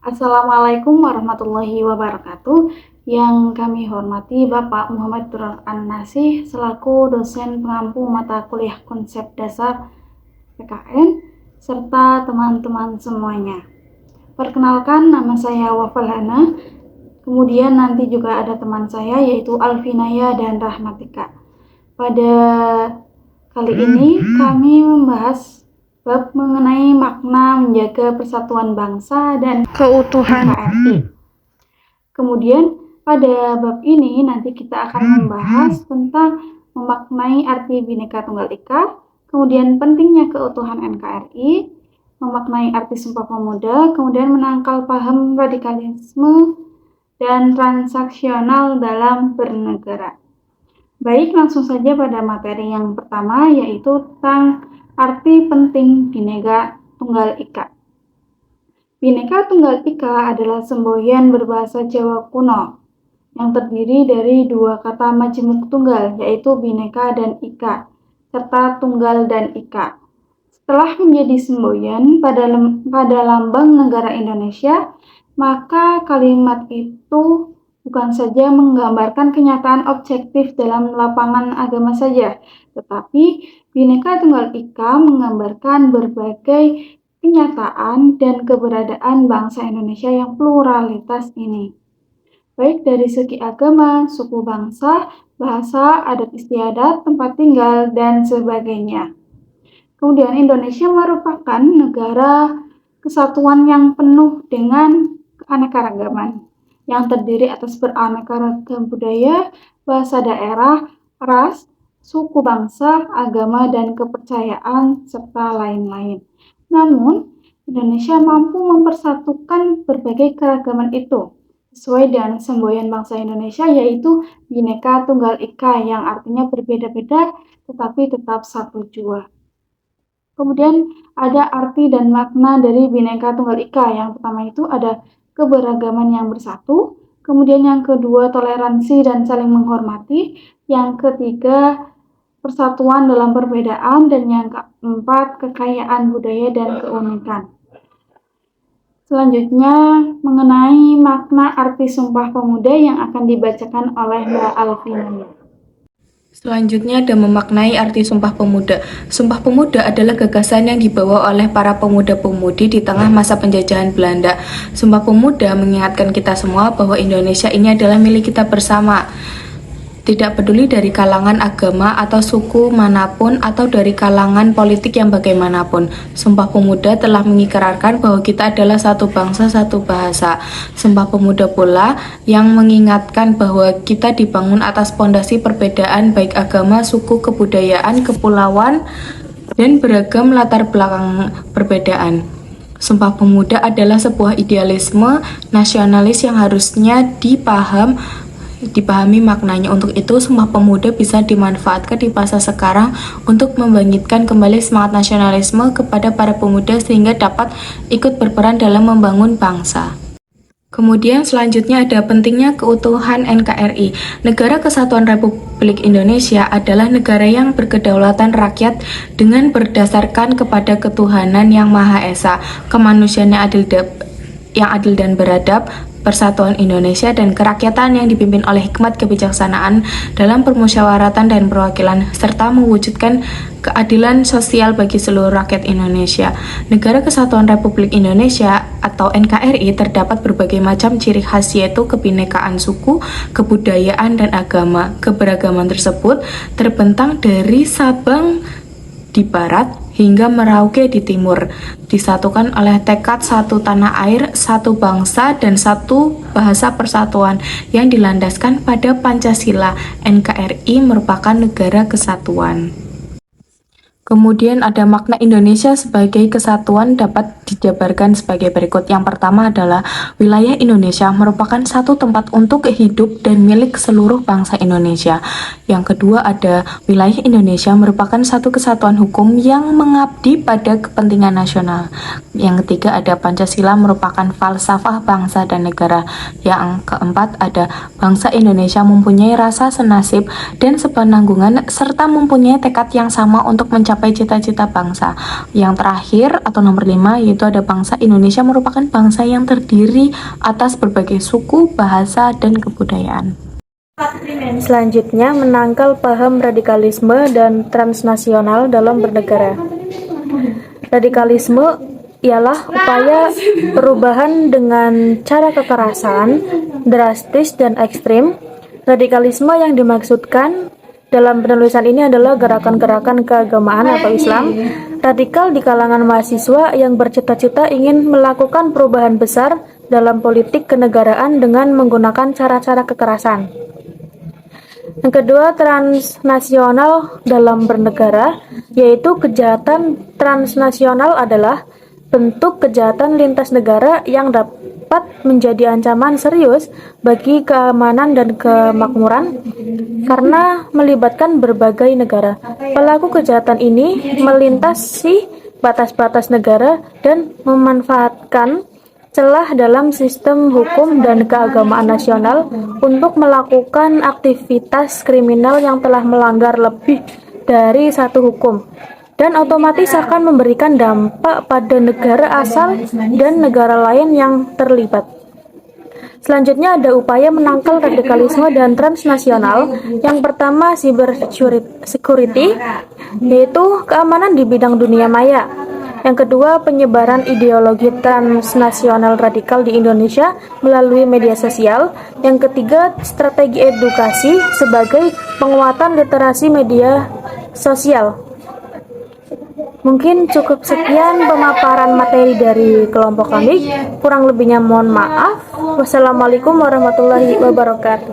Assalamualaikum warahmatullahi wabarakatuh. Yang kami hormati Bapak Muhammad Durar An-Nasih selaku dosen pengampu mata kuliah konsep dasar PKN serta teman-teman semuanya. Perkenalkan, nama saya Wafalhana. Kemudian nanti juga ada teman saya yaitu Alvinaya dan Rahmatika. Pada kali ini kami membahas bab mengenai makna menjaga persatuan bangsa dan keutuhan NKRI. Kemudian pada bab ini nanti kita akan membahas tentang memaknai arti Bhinneka Tunggal Ika, kemudian pentingnya keutuhan NKRI, memaknai arti Sumpah Pemuda, kemudian menangkal paham radikalisme dan transaksional dalam bernegara. Baik, langsung saja pada materi yang pertama, yaitu tentang arti penting Bhinneka Tunggal Ika. Bhinneka Tunggal Ika adalah semboyan berbahasa Jawa kuno yang terdiri dari dua kata majemuk tunggal, yaitu Bhinneka dan Ika, serta tunggal dan ika. Setelah menjadi semboyan pada lambang negara Indonesia, maka kalimat itu bukan saja menggambarkan kenyataan objektif dalam lapangan agama saja, tetapi Bhinneka Tunggal Ika menggambarkan berbagai kenyataan dan keberadaan bangsa Indonesia yang pluralitas ini, baik dari segi agama, suku bangsa, bahasa, adat istiadat, tempat tinggal, dan sebagainya. Kemudian Indonesia merupakan negara kesatuan yang penuh dengan keanekaragaman, yang terdiri atas beraneka ragam budaya, bahasa daerah, ras, suku bangsa, agama, dan kepercayaan, serta lain-lain. Namun, Indonesia mampu mempersatukan berbagai keragaman itu sesuai dengan semboyan bangsa Indonesia, yaitu Bhinneka Tunggal Ika, yang artinya berbeda-beda tetapi tetap satu jua. Kemudian ada arti dan makna dari Bhinneka Tunggal Ika. Yang pertama itu ada keberagaman yang bersatu, kemudian yang kedua toleransi dan saling menghormati, yang ketiga persatuan dalam perbedaan, dan yang keempat kekayaan budaya dan keunikan. Selanjutnya mengenai makna arti Sumpah Pemuda yang akan dibacakan oleh Mbak Alvinaya. Selanjutnya ada memaknai arti Sumpah Pemuda. Sumpah Pemuda adalah gagasan yang dibawa oleh para pemuda-pemudi di tengah masa penjajahan Belanda. Sumpah Pemuda mengingatkan kita semua bahwa Indonesia ini adalah milik kita bersama. Tidak peduli dari kalangan agama atau suku manapun atau dari kalangan politik yang bagaimanapun. Sumpah Pemuda telah mengikrarkan bahwa kita adalah satu bangsa, satu bahasa. Sumpah Pemuda pula yang mengingatkan bahwa kita dibangun atas pondasi perbedaan baik agama, suku, kebudayaan, kepulauan, dan beragam latar belakang perbedaan. Sumpah Pemuda adalah sebuah idealisme nasionalis yang harusnya dipahami maknanya. Untuk itu, Sumpah Pemuda bisa dimanfaatkan di masa sekarang untuk membangkitkan kembali semangat nasionalisme kepada para pemuda sehingga dapat ikut berperan dalam membangun bangsa. Kemudian selanjutnya ada pentingnya keutuhan NKRI. Negara Kesatuan Republik Indonesia adalah negara yang berkedaulatan rakyat dengan berdasarkan kepada ketuhanan yang Maha Esa, kemanusiaan yang adil dan beradab, persatuan Indonesia, dan kerakyatan yang dipimpin oleh hikmat kebijaksanaan dalam permusyawaratan dan perwakilan, serta mewujudkan keadilan sosial bagi seluruh rakyat Indonesia. Negara Kesatuan Republik Indonesia atau NKRI terdapat berbagai macam ciri khas, yaitu kebinekaan suku, kebudayaan, dan agama. Keberagaman tersebut terbentang dari Sabang di barat hingga Merauke di timur, disatukan oleh tekad satu tanah air, satu bangsa, dan satu bahasa persatuan yang dilandaskan pada Pancasila. NKRI merupakan negara kesatuan. Kemudian ada makna Indonesia sebagai kesatuan dapat dijabarkan sebagai berikut. Yang pertama adalah wilayah Indonesia merupakan satu tempat untuk hidup dan milik seluruh bangsa Indonesia. Yang kedua ada wilayah Indonesia merupakan satu kesatuan hukum yang mengabdi pada kepentingan nasional. Yang ketiga ada Pancasila merupakan falsafah bangsa dan negara. Yang keempat ada bangsa Indonesia mempunyai rasa senasib dan sepenanggungan serta mempunyai tekad yang sama untuk mencapai mencapai cita-cita bangsa. Yang terakhir atau nomor 5 yaitu ada bangsa Indonesia merupakan bangsa yang terdiri atas berbagai suku, bahasa, dan kebudayaan. Selanjutnya, menangkal paham radikalisme dan transnasional dalam bernegara. Radikalisme ialah upaya perubahan dengan cara kekerasan, drastis dan ekstrim. Radikalisme yang dimaksudkan dalam penulisan ini adalah gerakan-gerakan keagamaan atau Islam radikal di kalangan mahasiswa yang bercita-cita ingin melakukan perubahan besar dalam politik kenegaraan dengan menggunakan cara-cara kekerasan. Yang kedua, transnasional dalam bernegara, yaitu kejahatan transnasional adalah bentuk kejahatan lintas negara yang dapat menjadi ancaman serius bagi keamanan dan kemakmuran karena melibatkan berbagai negara. Pelaku kejahatan ini melintasi batas-batas negara dan memanfaatkan celah dalam sistem hukum dan keagamaan nasional untuk melakukan aktivitas kriminal yang telah melanggar lebih dari satu hukum dan otomatis akan memberikan dampak pada negara asal dan negara lain yang terlibat. Selanjutnya ada upaya menangkal radikalisme dan transnasional. Yang pertama, cyber security, yaitu keamanan di bidang dunia maya. Yang kedua, penyebaran ideologi transnasional radikal di Indonesia melalui media sosial. Yang ketiga, strategi edukasi sebagai penguatan literasi media sosial. Mungkin cukup sekian pemaparan materi dari kelompok kami. Kurang lebihnya mohon maaf. Wassalamualaikum warahmatullahi wabarakatuh.